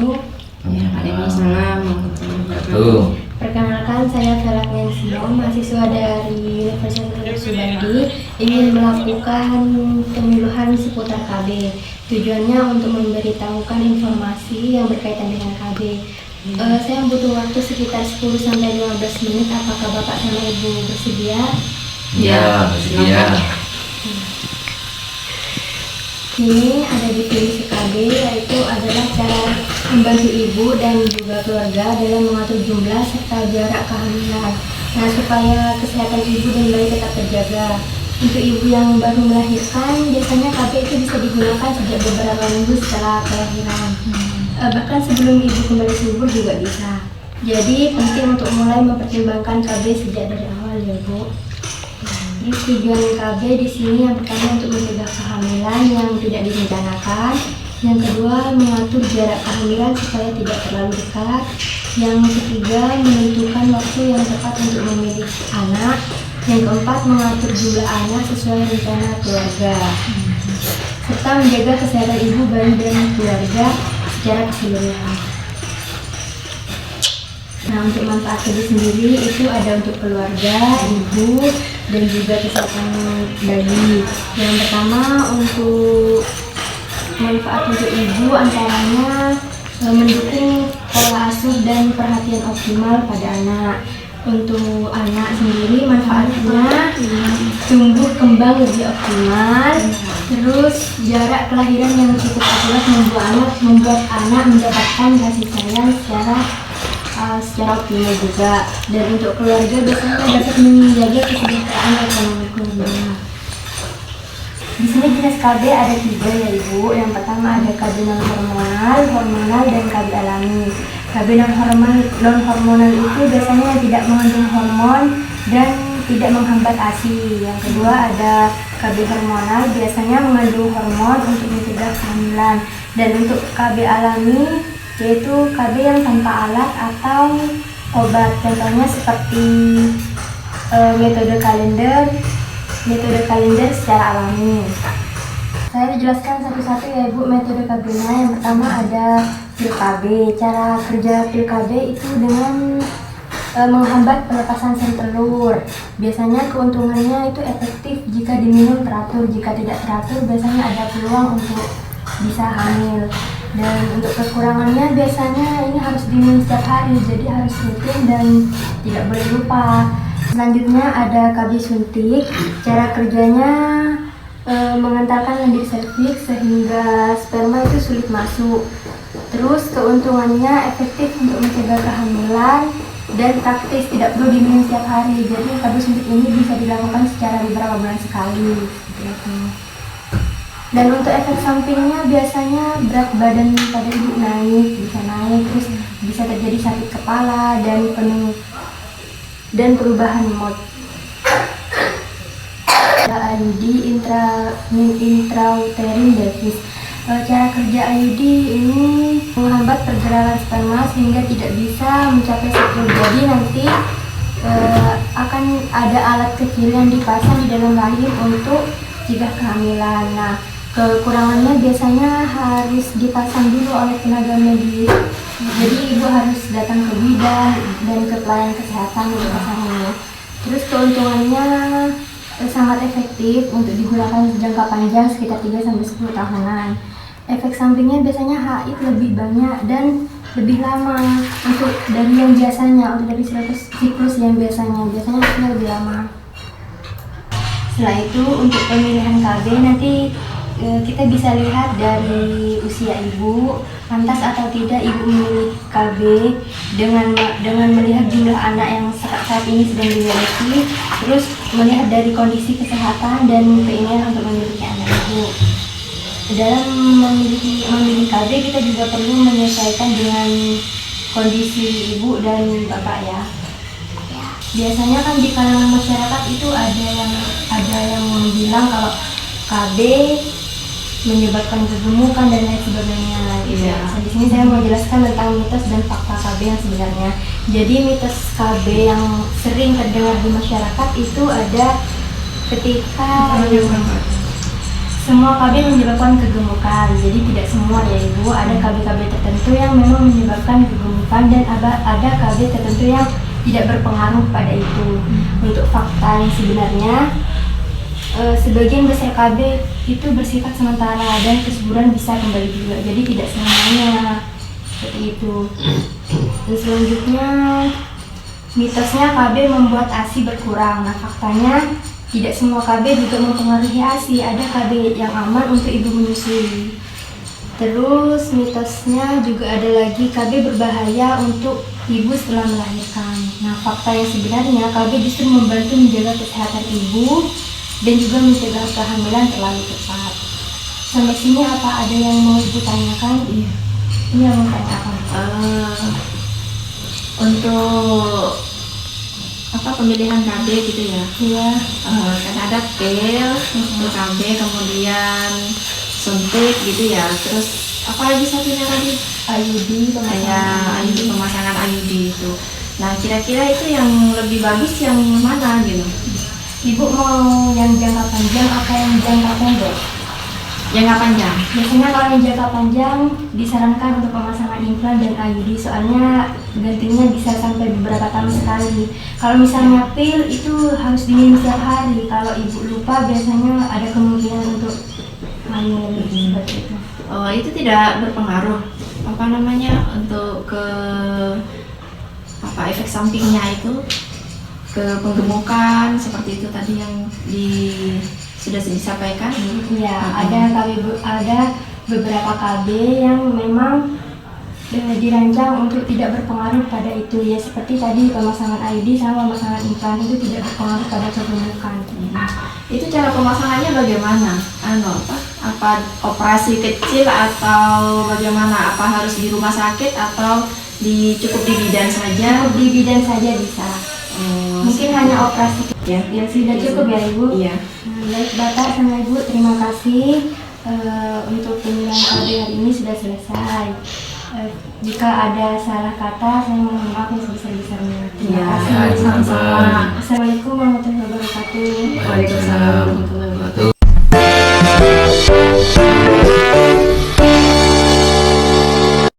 Ibu. Ya, Waalaikumsalam warahmatullahi wabarakatuh. Perkenalkan, saya Vera Mensio, mahasiswa dari Universitas Subandi, ingin melakukan penyuluhan seputar KB. Tujuannya untuk memberitahukan informasi yang berkaitan dengan KB. Saya butuh waktu sekitar 10-15 menit. Apakah Bapak sama Ibu bersedia? Ya, bersedia. Ini ada definisi KB, yaitu adalah cara membantu ibu dan juga keluarga dalam mengatur jumlah serta jarak kehamilan. Nah, supaya kesehatan ibu dan bayi tetap terjaga. Untuk ibu yang baru melahirkan, biasanya KB itu bisa digunakan sejak beberapa minggu setelah kelahiran. Bahkan sebelum ibu kembali subur juga bisa. Jadi penting untuk mulai mempertimbangkan KB sejak dari awal ya Bu. Tujuan KB di sini yang pertama untuk mencegah kehamilan yang tidak direncanakan, yang kedua mengatur jarak kehamilan supaya tidak terlalu dekat, yang ketiga menentukan waktu yang tepat untuk memilih anak, yang keempat mengatur jumlah anak sesuai rencana keluarga, serta menjaga kesehatan ibu, bayi dan keluarga secara keseluruhan. Nah, untuk manfaat KB sendiri itu ada untuk keluarga, ibu, dan juga kesehatan bayi. Yang pertama untuk manfaat untuk ibu antaranya mendukung pola asuh dan perhatian optimal pada anak. Untuk anak sendiri manfaatnya tumbuh kembang lebih optimal, terus jarak kelahiran yang cukup akurat membuat anak mendapatkan kasih sayang secara optimal juga. Dan untuk keluarga biasanya dapat menjaga kesejahteraan ekonomi keluarga. Di sini jenis KB ada 3 ya Ibu. Yang pertama ada KB non hormonal, dan KB alami. KB non hormonal itu biasanya tidak mengandung hormon dan tidak menghambat ASI. Yang kedua ada KB hormonal, biasanya mengandung hormon untuk mencegah kehamilan. Dan untuk KB alami yaitu KB yang tanpa alat atau obat. Contohnya seperti metode kalender secara alami. Saya jelaskan satu-satu ya Ibu metode KB-nya. Yang pertama ada pil KB. Cara kerja pil KB itu dengan menghambat pelepasan sel telur. Biasanya keuntungannya itu efektif jika diminum teratur. Jika tidak teratur biasanya ada peluang untuk bisa hamil. Dan untuk kekurangannya biasanya ini harus diminum setiap hari, jadi harus rutin dan tidak boleh lupa. Selanjutnya ada KB suntik. Cara kerjanya mengentalkan lendir serviks sehingga sperma itu sulit masuk. Terus keuntungannya efektif untuk mencegah kehamilan dan praktis, tidak perlu diminum setiap hari. Jadi KB suntik ini bisa dilakukan secara beberapa bulan sekali. Dan untuk efek sampingnya biasanya berat badan pada ibu bisa naik, terus bisa terjadi sakit kepala dan perubahan mood. IUD intrauterin device. Cara kerja IUD ini menghambat pergerakan sperma sehingga tidak bisa mencapai siklus. Jadi nanti akan ada alat kecil yang dipasang di dalam rahim untuk cegah kehamilan. Nah, kekurangannya biasanya harus dipasang dulu oleh tenaga medis. Jadi ibu harus datang ke bidan dan ke pelayan kesehatan untuk pasangnya. Terus keuntungannya sangat efektif untuk digunakan jangka panjang sekitar 3-10 tahunan. Efek sampingnya biasanya haid lebih banyak dan lebih lama untuk dari yang biasanya, untuk dari siklus yang biasanya lebih lama. Setelah itu untuk pemilihan KB nanti kita bisa lihat dari usia ibu, pantas atau tidak ibu memilih KB dengan melihat jumlah anak yang saat ini sedang dimiliki, terus melihat dari kondisi kesehatan dan keinginan untuk memiliki anak ibu. Dalam memilih KB kita juga perlu menyesuaikan dengan kondisi ibu dan bapak ya. Biasanya kan di kalangan masyarakat itu ada yang bilang kalau KB menyebabkan kegemukan dan lain sebagainya. Di sini saya mau jelaskan tentang mitos dan fakta KB yang sebenarnya. Jadi mitos KB yang sering terdengar di masyarakat itu ada ketika semua KB menyebabkan kegemukan, jadi tidak semua ya Ibu. Ada KB-KB tertentu yang memang menyebabkan kegemukan dan ada KB tertentu yang tidak berpengaruh pada itu. Untuk fakta yang sebenarnya, sebagian besar KB itu bersifat sementara dan kesuburan bisa kembali juga, jadi tidak selamanya seperti itu. Dan selanjutnya, mitosnya KB membuat ASI berkurang. Nah, faktanya tidak semua KB juga mempengaruhi ASI. Ada KB yang aman untuk ibu menyusui. Terus mitosnya juga ada lagi KB berbahaya untuk ibu setelah melahirkan. Nah, fakta yang sebenarnya KB justru membantu menjaga kesehatan ibu dan juga mencegah kehamilan terlalu cepat. Sampai sini apa ada yang mau ibu tanyakan? Iya. Iya, mau tanyakan. Untuk apa pemilihan KB gitu ya? Iya. Kan ada pil, KB, kemudian suntik gitu ya. Terus apa lagi satunya tadi? IUD, Kayak IUD, pemasangan IUD itu. Nah, kira-kira itu yang lebih bagus yang mana gitu? Ibu mau yang jangka panjang apa yang jangka pendek? Jangka panjang. Biasanya kalau yang jangka panjang disarankan untuk pemasangan implan dan IUD, soalnya gantinya bisa sampai beberapa tahun sekali. Kalau misalnya pil itu harus diminum setiap hari. Kalau ibu lupa biasanya ada kemungkinan untuk hamil seperti itu. Oh, itu tidak berpengaruh apa namanya untuk ke apa efek sampingnya itu ke penggemukan seperti itu tadi yang sudah disampaikan. Iya, ada beberapa KB yang memang dirancang untuk tidak berpengaruh pada itu ya, seperti tadi pemasangan IUD sama pemasangan implan itu tidak berpengaruh pada kegemukan. Itu cara pemasangannya bagaimana? Apa operasi kecil atau bagaimana? Apa harus di rumah sakit atau cukup di bidan saja? Cukup di bidan saja bisa. Mungkin hanya operasi Ya. yang sudah cukup ya Ibu. Iya. Baik Bapak sama Ibu, terima kasih. Untuk pemilihan KB hari ini sudah selesai. Jika ada salah kata, saya mohon maaf yang sebesar-besarnya. Terima Ya, kasih. sama-sama. Assalamualaikum warahmatullahi wabarakatuh. Waalaikumsalam warahmatullahi wabarakatuh.